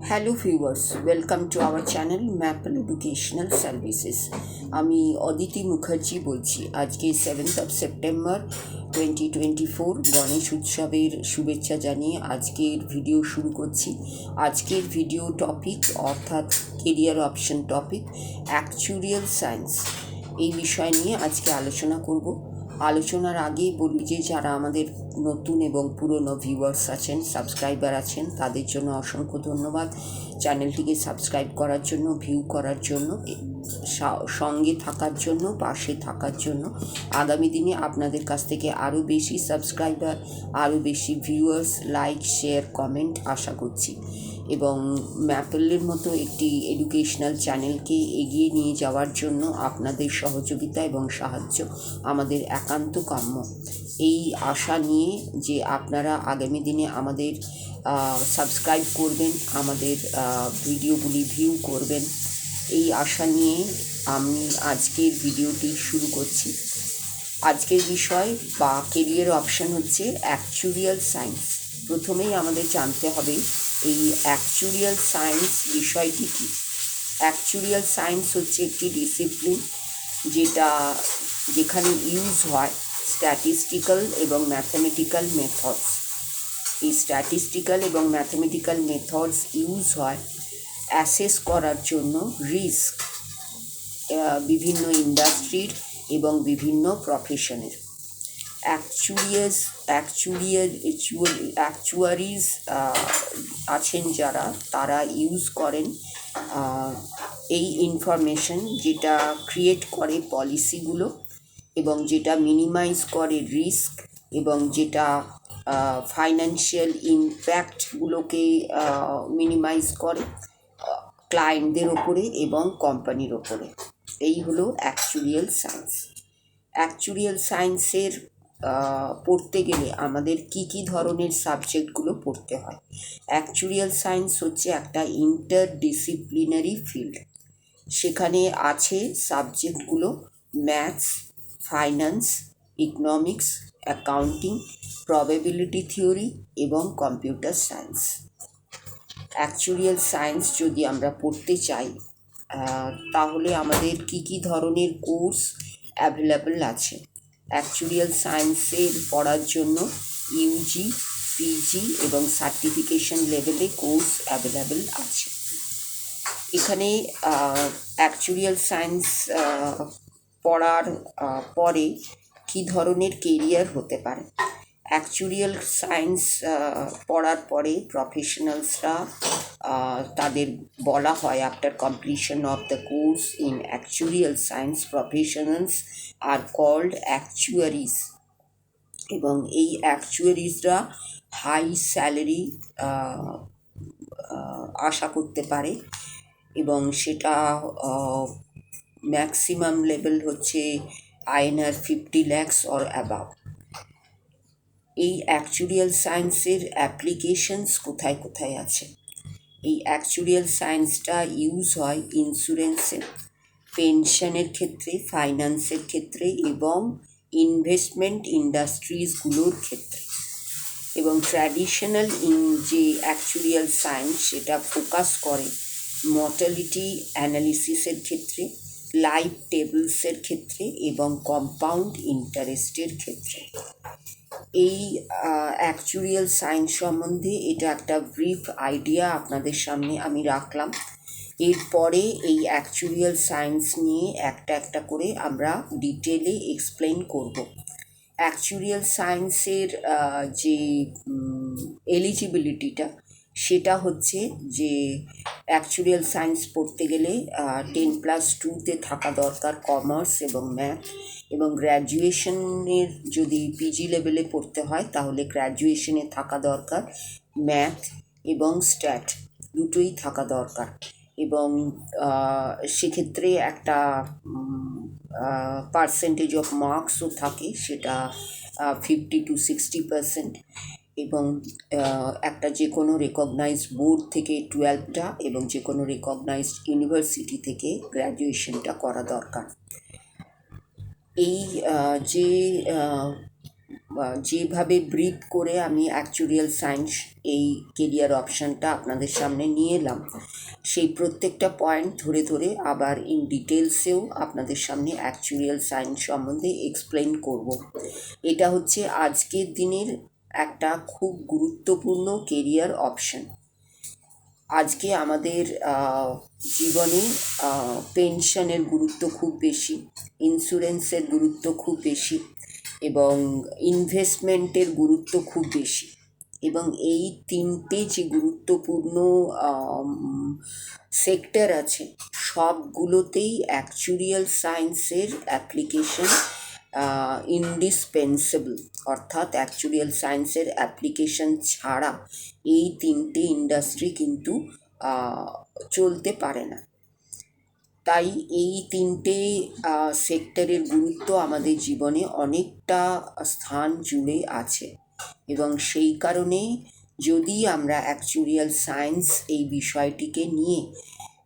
Hello viewers, welcome to our channel maple Educational services. আমি অদিতি মুখার্জি বলছি। আজকে 7 সেপ্টেম্বর 2024 গণেশ উৎসবের শুভেচ্ছা জানিয়ে আজকের ভিডিও শুরু করছি। আজকের ভিডিও টপিক অর্থাৎ career option topic actuarial science, এই বিষয় নিয়ে আজকে আলোচনা করব। আলোচনার আগেই বলি যে যারা আমাদের নতুন এবং পুরনো ভিউয়ার্স আছেন, সাবস্ক্রাইবার আছেন, তাদের জন্য অসংখ্য ধন্যবাদ। চ্যানেলটিকে সাবস্ক্রাইব করার জন্য, ভিউ করার জন্য, সঙ্গে থাকার জন্য, পাশে থাকার জন্য। আগামী দিনে আপনাদের কাছ থেকে আরও বেশি সাবস্ক্রাইবার, আরও বেশি ভিউয়ার্স, লাইক, শেয়ার, কমেন্ট আশা করছি। এবং ম্যাপলের মতো একটি এডুকেশনাল চ্যানেলকে এগিয়ে নিয়ে যাওয়ার জন্য আপনাদের সহযোগিতা এবং সাহায্য আমাদের একান্ত কাম্য। এই আশা নিয়ে যে আপনারা আগামী দিনে আমাদের সাবস্ক্রাইব করবেন, আমাদের ভিডিওগুলি ভিউ করবেন, এই আশা নিয়ে আমি আজকের ভিডিওটি শুরু করছি। আজকের বিষয় বা কেরিয়ার অপশন হচ্ছে অ্যাকচুরিয়াল সায়েন্স। প্রথমেই আমাদের জানতে হবে এই অ্যাকচুরিয়াল সায়েন্স বিষয়টি কী। অ্যাকচুরিয়াল সায়েন্স হচ্ছে একটি ডিসিপ্লিন যেখানে ইউজ হয় স্ট্যাটিস্টিক্যাল এবং ম্যাথমেটিক্যাল মেথডস। এই স্ট্যাটিস্টিক্যাল এবং ম্যাথমেটিক্যাল মেথডস ইউজ হয় অ্যাসেস করার জন্য রিস্ক, বিভিন্ন ইন্ডাস্ট্রির এবং বিভিন্ন প্রফেশনের। অ্যাকচুয়ারিজ আছেন যারা, তারা ইউজ করেন এই ইনফরমেশন, যেটা ক্রিয়েট করে পলিসিগুলো এবং যেটা মিনিমাইজ করে রিস্ক এবং যেটা ফাইন্যান্সিয়াল ইমপ্যাক্টগুলোকে মিনিমাইজ করে ক্লায়েন্টদের ওপরে এবং কোম্পানির ওপরে। এই হলো অ্যাকচুরিয়াল সায়েন্স। অ্যাকচুরিয়াল সায়েন্সের পড়তে গেলে আমাদের কি কি ধরনের সাবজেক্টগুলো পড়তে হয়। অ্যাকচুরিয়াল সায়েন্স হচ্ছে একটা ইন্টারডিসিপ্লিনারি ফিল্ড। সেখানে আছে সাবজেক্টগুলো maths, finance, economics, accounting, probability theory এবং কম্পিউটার সায়েন্স। অ্যাকচুরিয়াল সায়েন্স যদি আমরা পড়তে চাই তাহলে আমাদের কি কি ধরনের কোর্স অ্যাভেলেবল আছে। অ্যাকচুরিয়াল সায়েন্সের পড়ার জন্য ইউজি, পিজি এবং সার্টিফিকেশন লেভেলে কোর্স অ্যাভেলেবল আছে। এখানে অ্যাকচুরিয়াল সায়েন্স পড়ার পরে কী ধরনের কেরিয়ার হতে পারে। অ্যাকচুরিয়াল সায়েন্স পড়ার পরে প্রফেশনালসরা, তাদের বলা হয় after completion of the course in actuarial science, professionals are called actuaries. এবং এই অ্যাকচুয়ারিজরা হাই স্যালারি আশা করতে পারে এবং সেটা ম্যাক্সিমাম লেভেল হচ্ছে INR 50 lakhs অর অ্যাবাভ। এই অ্যাকচুরিয়াল সায়েন্সের অ্যাপ্লিকেশনস কোথায় কোথায় আছে। এই অ্যাকচুরিয়াল সায়েন্সটা ইউজ হয় ইন্স্যুরেন্সে, পেনশনের ক্ষেত্রে, ফাইন্যান্সের ক্ষেত্রে এবং ইনভেস্টমেন্ট ইন্ডাস্ট্রিজগুলোর ক্ষেত্রে। এবং ট্র্যাডিশনাল যে অ্যাকচুরিয়াল সায়েন্স, সেটা ফোকাস করে মর্টালিটি অ্যানালিসিসের ক্ষেত্রে, লাইফ টেবলসের ক্ষেত্রে এবং কম্পাউন্ড ইন্টারেস্টের ক্ষেত্রে। এই অ্যাকচুরিয়াল সায়েন্স সম্বন্ধে এটা একটা ব্রিফ আইডিয়া আপনাদের সামনে আমি রাখলাম। এরপরে এই অ্যাকচুরিয়াল সায়েন্স নিয়ে একটা একটা করে আমরা ডিটেলে এক্সপ্লেন করব। অ্যাকচুরিয়াল সায়েন্সের যে এলিজিবিলিটিটা, সেটা হচ্ছে যে অ্যাকচুরিয়াল সায়েন্স পড়তে গেলে 10+2-তে থাকা দরকার কমার্স এবং ম্যাথ, এবং গ্র্যাজুয়েশনের যদি পিজি লেভেলে পড়তে হয় তাহলে গ্র্যাজুয়েশনে থাকা দরকার ম্যাথ এবং স্ট্যাট, দুটোই থাকা দরকার। এবং সেক্ষেত্রে একটা পার্সেন্টেজ অফ মার্কসও থাকে, সেটা 50-60%। এবং একটা যে কোনো রেকগনাইজড বোর্ড থেকে 12টা এবং যে কোনো রেকগনাইজড ইউনিভার্সিটি থেকে গ্র্যাজুয়েশনটা করা দরকার। এই যে যেভাবে ব্রিফ করে আমি অ্যাকচুয়ারিয়াল সায়েন্স এই কেরিয়ার অপশানটা আপনাদের সামনে নিয়ে এলাম, সেই প্রত্যেকটা পয়েন্ট ধরে ধরে আবার ইন ডিটেলসেও আপনাদের সামনে অ্যাকচুয়ারিয়াল সায়েন্স সম্বন্ধে এক্সপ্লেন করব। এটা হচ্ছে আজকের দিনের একটা খুব গুরুত্বপূর্ণ কেরিয়ার অপশান। আজকে আমাদের জীবনে পেনশনের গুরুত্ব খুব বেশি, ইন্স্যুরেন্সের গুরুত্ব খুব বেশি এবং ইনভেস্টমেন্টের গুরুত্ব খুব বেশি। এবং এই তিনটে যে গুরুত্বপূর্ণ সেক্টর আছে, সবগুলোতেই অ্যাকচুয়ারিয়াল সায়েন্সের অ্যাপ্লিকেশন ইন্ডিসপেন্সেবল। অর্থাৎ অ্যাকচুয়ারিয়াল সায়েন্সের অ্যাপ্লিকেশন ছাড়া এই তিনটে ইন্ডাস্ট্রি কিন্তু চলতে পারে না। তাই এই তিনটে সেক্টরের গুরুত্ব আমাদের জীবনে অনেকটা স্থান জুড়ে আছে এবং সেই কারণে যদি আমরা অ্যাকচুয়ারিয়াল সায়েন্স এই বিষয়টিকে নিয়ে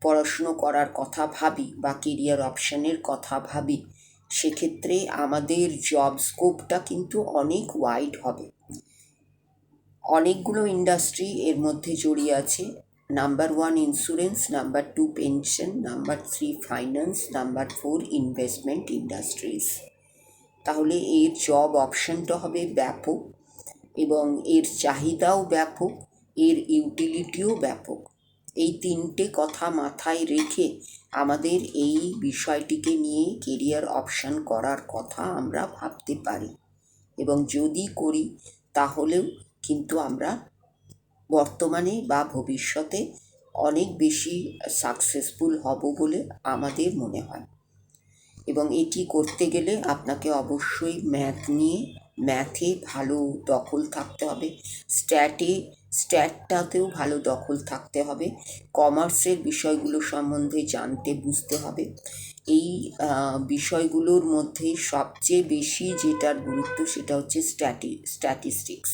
পড়াশুনো করার কথা ভাবি বা কেরিয়ার অপশানের কথা ভাবি, সেক্ষেত্রে আমাদের জব স্কোপটা কিন্তু অনেক ওয়াইড হবে। অনেকগুলো ইন্ডাস্ট্রি এর মধ্যে জড়িয়ে আছে। Number 1 insurance, number 2 pension, number 3 finance, number 4 investment industries. তাহলে এর জব অপশানটা হবে ব্যাপক এবং এর চাহিদাও ব্যাপক, এর ইউটিলিটিও ব্যাপক। এই তিনটে কথা মাথায় রেখে আমাদের এই বিষয়টিকে নিয়ে কেরিয়ার অপশান করার কথা আমরা ভাবতে পারি এবং যদি করি তাহলেও কিন্তু আমরা বর্তমানে বা ভবিষ্যতে অনেক বেশি সাকসেসফুল হব বলে আমাদের মনে হয়। এবং এটি করতে গেলে আপনাকে অবশ্যই ম্যাথে ভালো দখল থাকতে হবে, স্ট্যাটটাতেও ভালো দখল থাকতে হবে, কমার্সের বিষয়গুলো সম্বন্ধে জানতে বুঝতে হবে। এই বিষয়গুলোর মধ্যে সবচেয়ে বেশি যেটার গুরুত্ব সেটা হচ্ছে স্ট্যাটিস্টিক্স,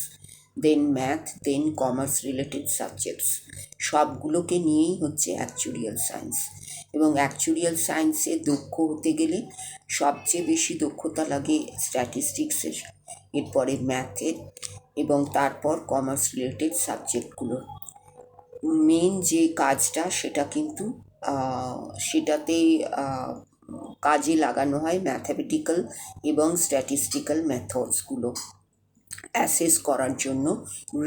দেন ম্যাথ, দেন কমার্স রিলেটেড সাবজেক্টস। সবগুলোকে নিয়েই হচ্ছে অ্যাকচুয়ারিয়াল সায়েন্স। এবং অ্যাকচুয়ারিয়াল সায়েন্সে দক্ষ হতে গেলে সবচেয়ে বেশি দক্ষতা লাগে স্ট্যাটিস্টিক্সের, এরপরে ম্যাথের এবং তারপর কমার্স রিলেটেড সাবজেক্টগুলোর। মেন যে কাজটা সেটা কিন্তু সেটাতে কাজে লাগানো হয় ম্যাথামেটিক্যাল এবং স্ট্যাটিস্টিক্যাল মেথডসগুলো অ্যাসেস করার জন্য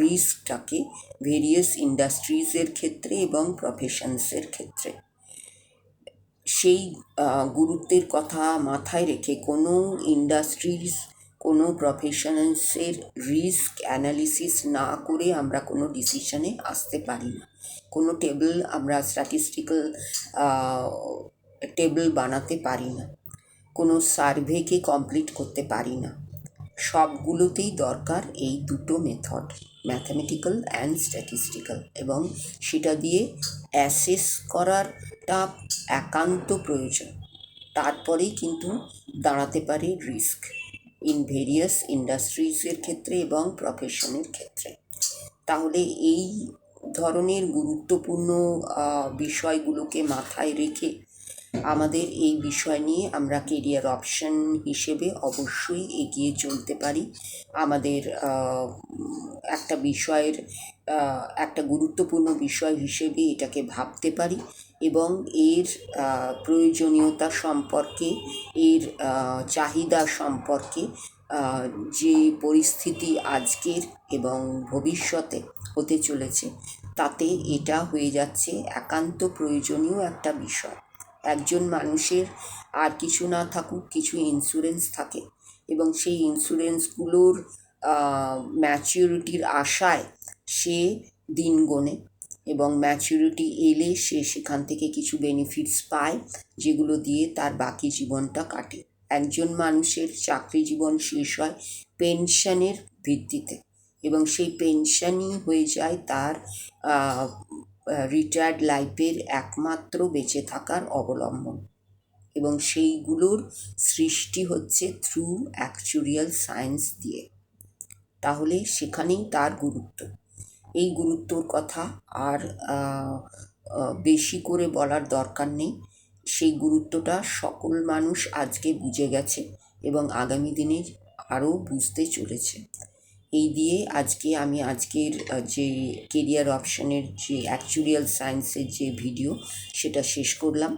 রিস্কটাকে ভেরিয়াস ইন্ডাস্ট্রিজের ক্ষেত্রে এবং প্রফেশনসের ক্ষেত্রে। সেই গুরুত্বের কথা মাথায় রেখে কোনো ইন্ডাস্ট্রিজ, কোনো প্রফেশনালসের রিস্ক অ্যানালিসিস না করে আমরা কোনো ডিসিশনে আসতে পারি না। কোনো আমরা স্ট্যাটিস্টিক্যাল টেবিল বানাতে পারি না, কোনো সার্ভেকে কমপ্লিট করতে পারি না। সবগুলোতেই দরকার এই দুটো মেথড, ম্যাথামেটিক্যাল অ্যান্ড স্ট্যাটিস্টিক্যাল, এবং সেটা দিয়ে অ্যাসেস করারটা একান্ত প্রয়োজন। তারপরেই কিন্তু দাঁড়াতে পারে রিস্ক ইন ভেরিয়াস ইন্ডাস্ট্রিজের ক্ষেত্রে এবং প্রফেশনের ক্ষেত্রে। তাহলে এই ধরনের গুরুত্বপূর্ণ বিষয়গুলোকে মাথায় রেখে আমাদের এই বিষয় নিয়ে আমরা কেরিয়ার অপশন হিসেবে অবশ্যই এগিয়ে চলতে পারি। আমাদের একটা বিষয়ের একটা গুরুত্বপূর্ণ বিষয় হিসেবে এটাকে ভাবতে পারি এবং এর প্রয়োজনীয়তা সম্পর্কে, এর চাহিদা সম্পর্কে, যে পরিস্থিতি আজকের এবং ভবিষ্যতে হতে চলেছে তাতে এটা হয়ে যাচ্ছে একান্ত প্রয়োজনীয় একটা বিষয়। একজন মানুষের আর কিছু না থাকুক, কিছু ইন্স্যুরেন্স থাকে এবং সেই ইন্স্যুরেন্সগুলোর ম্যাচিউরিটির আশায় সে দিন গোনে এবং ম্যাচিউরিটি এলে সে সেখান থেকে কিছু বেনিফিটস পায় যেগুলো দিয়ে তার বাকি জীবনটা কাটে। একজন মানুষের চাকরি জীবন শেষ হয় পেনশনের ভিত্তিতে এবং সেই পেনশনই হয়ে যায় তার রিটায়ার্ড লাইফের একমাত্র বেঁচে থাকার অবলম্বন, এবং সেইগুলোর সৃষ্টি হচ্ছে থ্রু অ্যাকচুয়ারিয়াল সায়েন্স দিয়ে। তাহলে সেখানেই তার গুরুত্ব। এই গুরুত্বর কথা আর বেশি করে বলার দরকার নেই। সেই গুরুত্বটা সকল মানুষ আজকে বুঝে গেছে এবং আগামী দিনে আরও বুঝতে চলেছে। এই দিয়ে আমি আজকের যে কেরিয়ার অপশনের যে অ্যাকচুয়ারিয়াল সায়েন্সের যে ভিডিও সেটা শেষ করলাম।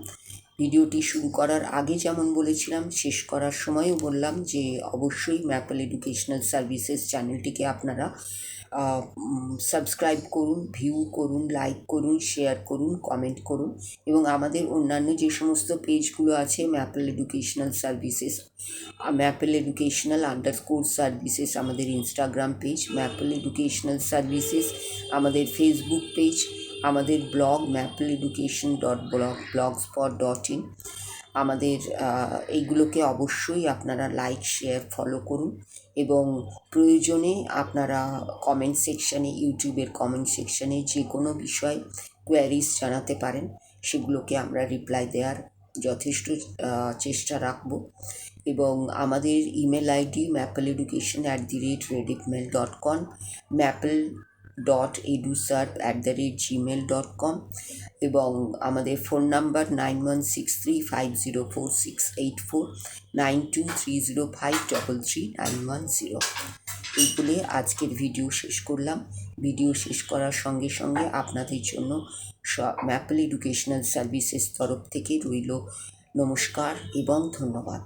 ভিডিওটি শুরু করার আগে যেমন বলেছিলাম, শেষ করার সময়ও বললাম যে অবশ্যই ম্যাপল এডুকেশনাল সার্ভিসেস চ্যানেলটিকে আপনারা সাবস্ক্রাইব করুন, ভিউ করুন, লাইক করুন, শেয়ার করুন, কমেন্ট করুন এবং আমাদের অন্যান্য যে সমস্ত পেজগুলো আছে Mapple Educational Services, Mapple Educational _Services আমাদের Instagram page, Mapple Educational Services আমাদের ফেসবুক পেজ, আমাদের ব্লগ mappleeducation.blogspot.in, আমাদের এইগুলোকে অবশ্যই আপনারা লাইক, শেয়ার, ফলো করুন এবং প্রয়োজনে আপনারা কমেন্ট সেকশানে, ইউটিউবের কমেন্ট সেকশানে যে কোনো বিষয় কোয়ারিজ জানাতে পারেন, সেগুলোকে আমরা রিপ্লাই দেওয়ার যথেষ্ট চেষ্টা রাখব। এবং আমাদের ইমেল আইডি mappleeducation@rediffmail.com, maple.edusarp@gmail.com এবং আমাদের ফোন নাম্বার 9163504684, 9230533910। এই বলে আজকের ভিডিও শেষ করলাম। ভিডিও শেষ করার সঙ্গে সঙ্গে আপনাদের জন্য ম্যাপল এডুকেশনাল সার্ভিসেস তরফ থেকে রইল নমস্কার এবং ধন্যবাদ।